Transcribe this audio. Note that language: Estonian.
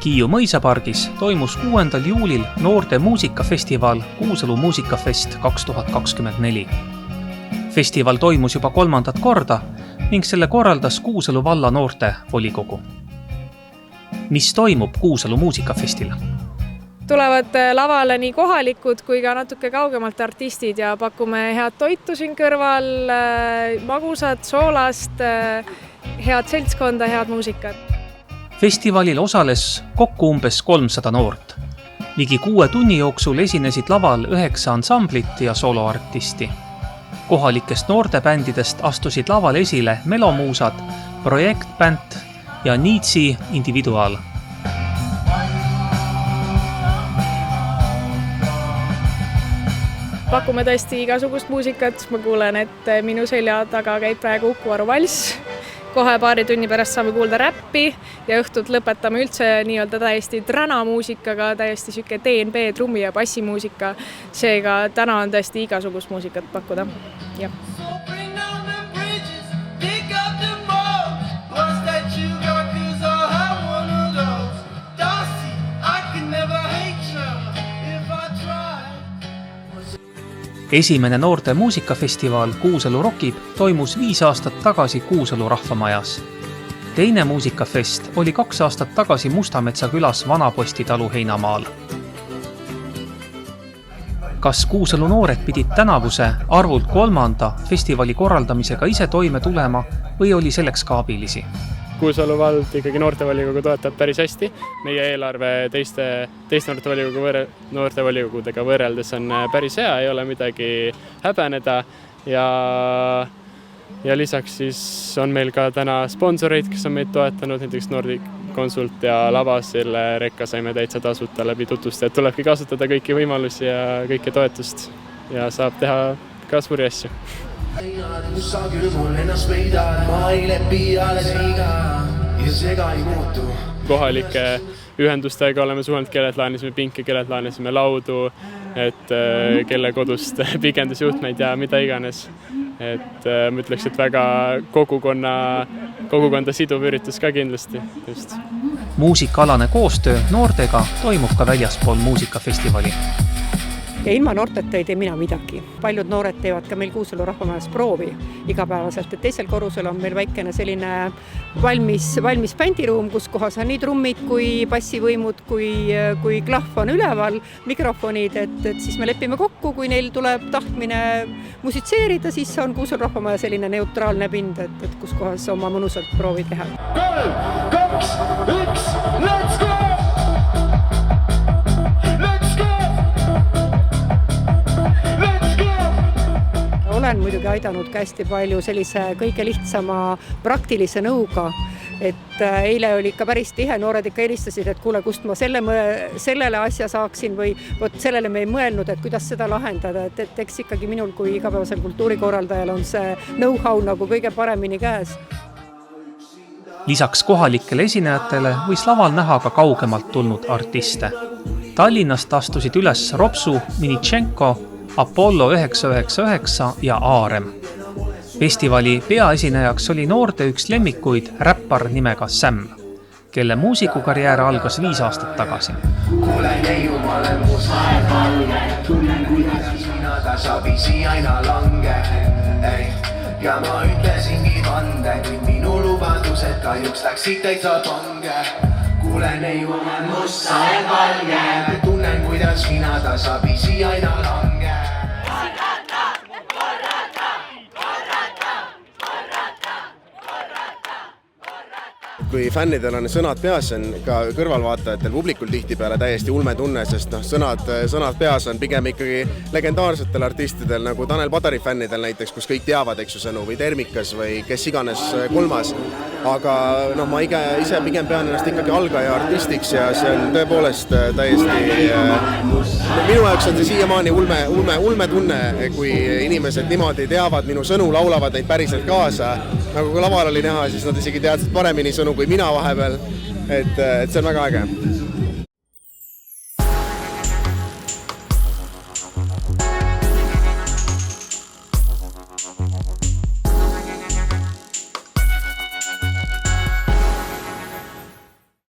Kiiu mõisapargis toimus 6. juulil noorte muusikafestival Kuusalu muusikafest 2024. Festival toimus juba 3. korda ning selle korraldas Kuusalu valla noorte volikogu. Mis toimub Kuusalu muusikafestil? Tulevad lavale nii kohalikud kui ka natuke kaugemalt artistid ja pakume head toitu siin kõrval, magusat, soolast, head seltskonda, head muusikat. Festivalil osales kokku umbes 300 noort. Ligi 6 tunni jooksul esinesid laval 9 ansamblit ja soloartisti. Kohalikest noortebändidest astusid laval esile Melomuusad, Projektbänd ja Niitsi Individual. Pakume tõesti igasugust muusikat. Ma kuulen, et minu selja taga käib praegu Uku Aru valss. Kohe paari tunni pärast saame kuulda räppi ja õhtut lõpetame üldse nii-öelda täiesti träna muusikaga, täiesti süke DNB, trummi ja bassimuusika. Seega täna on tõesti igasugust muusikat pakkuda. Ja. Esimene noorte muusikafestival Kuusalu Rokib toimus 5 aastat tagasi Kuusalu rahvamajas. Teine muusikafest oli 2 aastat tagasi Mustametsa külas Vanaposti talu heinamaal. Kas Kuusalu noored pidid tänavuse arvult 3. festivali korraldamisega ise toime tulema või oli selleks ka abilisi? Kuusalu vald ikkagi noortevolikogu toetab päris hästi. Meie eelarve teiste noortevolikogudega võrreldes on päris hea, ei ole midagi häbeneda ja lisaks siis on meil ka täna sponsoreid, kes on meid toetanud, näiteks Nordic Consult ja Lavas, selle rekka saime täitsa tasuta läbi tutvustajad. Tulebki kasutada kõiki võimalusi ja kõiki toetust ja saab teha ka suuri asju. Kohalike ühendustega oleme suhelnud, kellelt laanisime pinke, kellelt laanisime laudu, et kelle kodust pikendusjuhtmeid ja mida iganes. Et ma ütleks, et väga kogukonda siduv üritus ka kindlasti. Just. Muusikaalane koostöö noortega toimub ka väljaspool muusikafestivali. Ja ilma noorteta ei tee mina midagi. Paljud noored teevad ka meil Kuusalu rahvamajas proovi igapäevaselt, et teisel korrusel on meil väikene selline valmis bändiruum, kus kohas on nii trummid kui bassivõimud kui klahv on üleval, mikrofonid, et siis me lepime kokku, kui neil tuleb tahtmine musitseerida, siis on Kuusalu rahvamaja selline neutraalne pind, et kus kohas oma mõnusalt proovi teha. 3, 2, 1, let's go! Olen muidugi aidanud ka hästi palju sellise kõige lihtsama praktilise nõuga, et eile oli ikka päris tihe, noored ikka helistasid, et kuule, kust ma sellele asja saaksin või sellele me ei mõelnud, et kuidas seda lahendada, et eks ikkagi minul kui igapäevasel kultuurikorraldajal on see know-how nagu kõige paremini käes. Lisaks kohalikele esinejatele võis laval näha ka kaugemalt tulnud artiste. Tallinnast astusid üles Ropsu, Minitšenko, Apollo 999 ja Aarem. Festivali peaesinejaks oli noorte üks lemmikuid räppar nimega Sam, kelle muusikukarjäär algas 5 aastat tagasi. Kuule neiu, ma olen mu saevalge, tunnen kuidas mina ta sabisi aina lange. Ja ma ütlesingi vande, nüüd minu lubadused kahjuks läksid täitsa pange. Kuule neiu, ma olen mu saevalge, tunnen kuidas mina ta sabisi aina lange. Kui fännidel on sõnad peas, on ka kõrvalvaatajatel publikul tihtipeale täiesti ulmetunne, sest sõnad peas on pigem ikkagi legendaarsetel artistidel nagu Tanel Padari fännidel näiteks, kus kõik teavad, eks ju, sõnu või Termikas või kes iganes kolmas. Aga ma ise pigem pean ennast ikkagi algaja artistiks ja see on tõepoolest täiesti minu jaoks on see siiamaani ulmetunne, kui inimesed niimoodi teavad minu sõnu, laulavad neid päriselt kaasa. Nagu kui laval oli näha, siis nad isegi teadsid paremini sõnu kui mina vahepeal, et see on väga äge.